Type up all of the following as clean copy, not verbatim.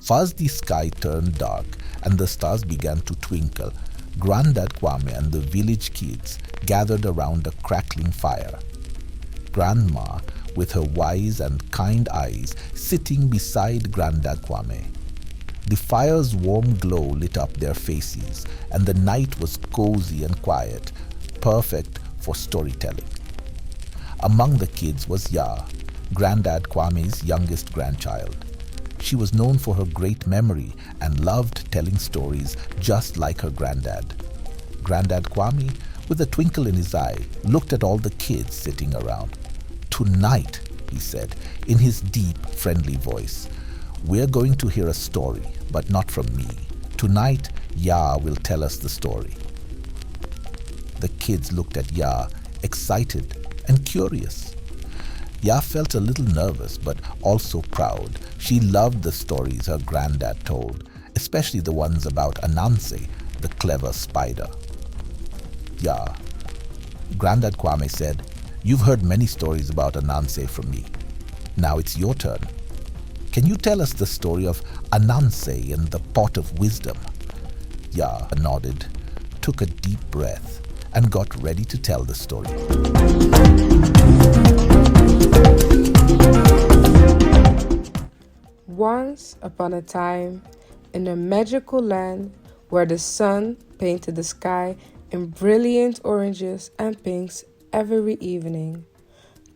Fast the sky turned dark and the stars began to twinkle. Grandad Kwame and the village kids gathered around a crackling fire. Grandma, with her wise and kind eyes, sitting beside Grandad Kwame. The fire's warm glow lit up their faces, and the night was cozy and quiet, perfect for storytelling. Among the kids was Ya, Grandad Kwame's youngest grandchild. She was known for her great memory and loved telling stories just like her granddad. Grandad Kwame, with a twinkle in his eye, looked at all the kids sitting around. "Tonight," he said, in his deep, friendly voice, "we're going to hear a story, but not from me. Tonight, Ya will tell us the story." The kids looked at Ya, excited and curious. Ya felt a little nervous, but also proud. She loved the stories her granddad told, especially the ones about Ananse, the clever spider. "Ya," Grandad Kwame said, "you've heard many stories about Ananse from me. Now it's your turn. Can you tell us the story of Ananse and the pot of wisdom?" Ya nodded, took a deep breath, and got ready to tell the story. Once upon a time, in a magical land where the sun painted the sky in brilliant oranges and pinks every evening,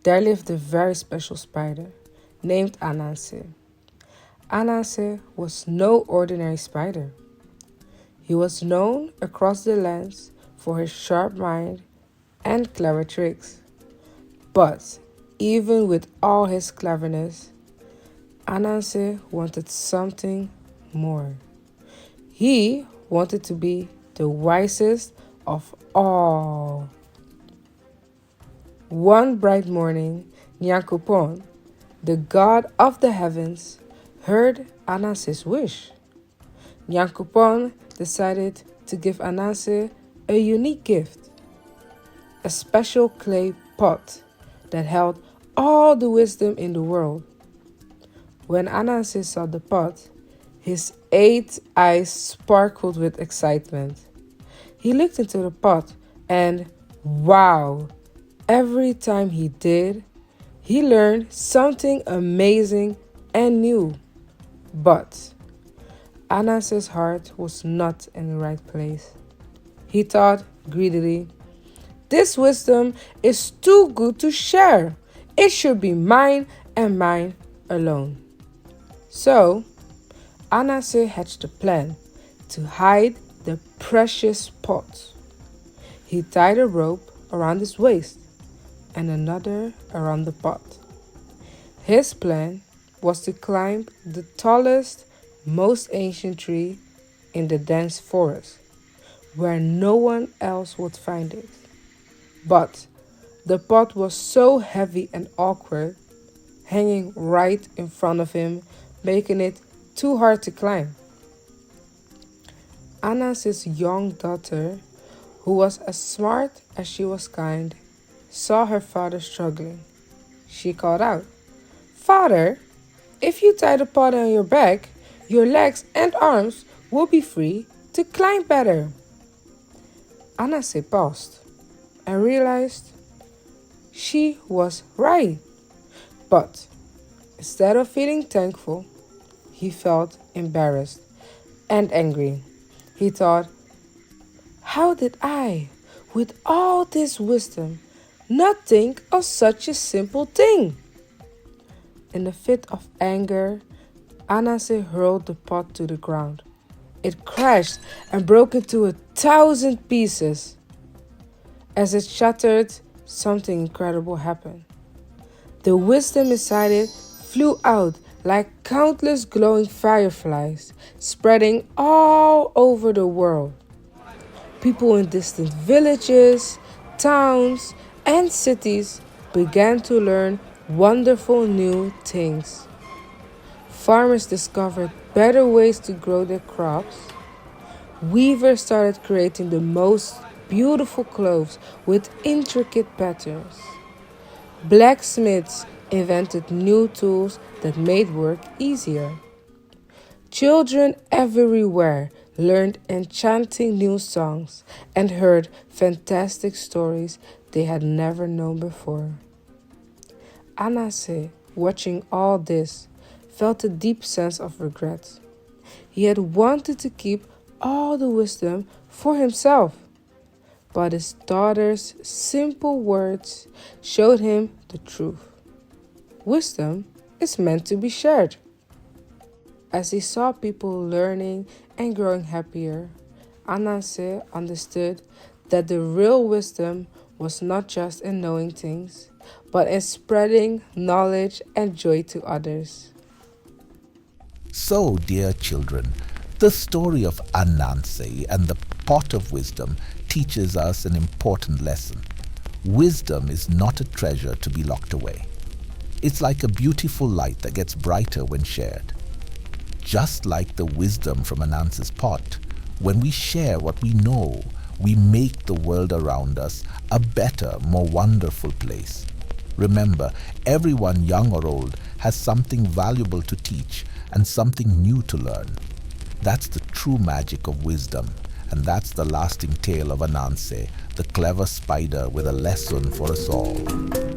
there lived a very special spider named Ananse. Ananse was no ordinary spider. He was known across the lands for his sharp mind and clever tricks. But even with all his cleverness, Ananse wanted something more. He wanted to be the wisest of all. One bright morning, Nyankopon, the god of the heavens, heard Ananse's wish. Nyankopon decided to give Ananse a unique gift, a special clay pot that held all the wisdom in the world. When Ananse saw the pot, his 8 eyes sparkled with excitement. He looked into the pot and, wow, every time he did, he learned something amazing and new. But Ananse's heart was not in the right place. He thought greedily, "This wisdom is too good to share. It should be mine and mine alone." So, Ananse hatched a plan to hide the precious pot. He tied a rope around his waist and another around the pot. His plan was to climb the tallest, most ancient tree in the dense forest, where no one else would find it. But the pot was so heavy and awkward, hanging right in front of him, making it too hard to climb. Ananse's young daughter, who was as smart as she was kind, saw her father struggling. She called out, "Father, if you tie the pot on your back, your legs and arms will be free to climb better." Ananse paused and realized she was right. But instead of feeling thankful, he felt embarrassed and angry. He thought, "How did I, with all this wisdom, not think of such a simple thing?" In a fit of anger, Ananse hurled the pot to the ground. It crashed and broke into 1,000 pieces. As it shattered, something incredible happened. The wisdom inside it flew out like countless glowing fireflies, spreading all over the world. People in distant villages, towns, and cities began to learn wonderful new things. Farmers discovered better ways to grow their crops. Weavers started creating the most beautiful clothes with intricate patterns. Blacksmiths invented new tools that made work easier. Children everywhere learned enchanting new songs and heard fantastic stories they had never known before. Ananse, watching all this, felt a deep sense of regret. He had wanted to keep all the wisdom for himself, but his daughter's simple words showed him the truth. Wisdom is meant to be shared. As he saw people learning and growing happier, Ananse understood that the real wisdom was not just in knowing things, but in spreading knowledge and joy to others. So, dear children, the story of Ananse and the pot of wisdom teaches us an important lesson. Wisdom is not a treasure to be locked away. It's like a beautiful light that gets brighter when shared. Just like the wisdom from Ananse's pot, when we share what we know, we make the world around us a better, more wonderful place. Remember, everyone, young or old, has something valuable to teach and something new to learn. That's the true magic of wisdom, and that's the lasting tale of Ananse, the clever spider with a lesson for us all.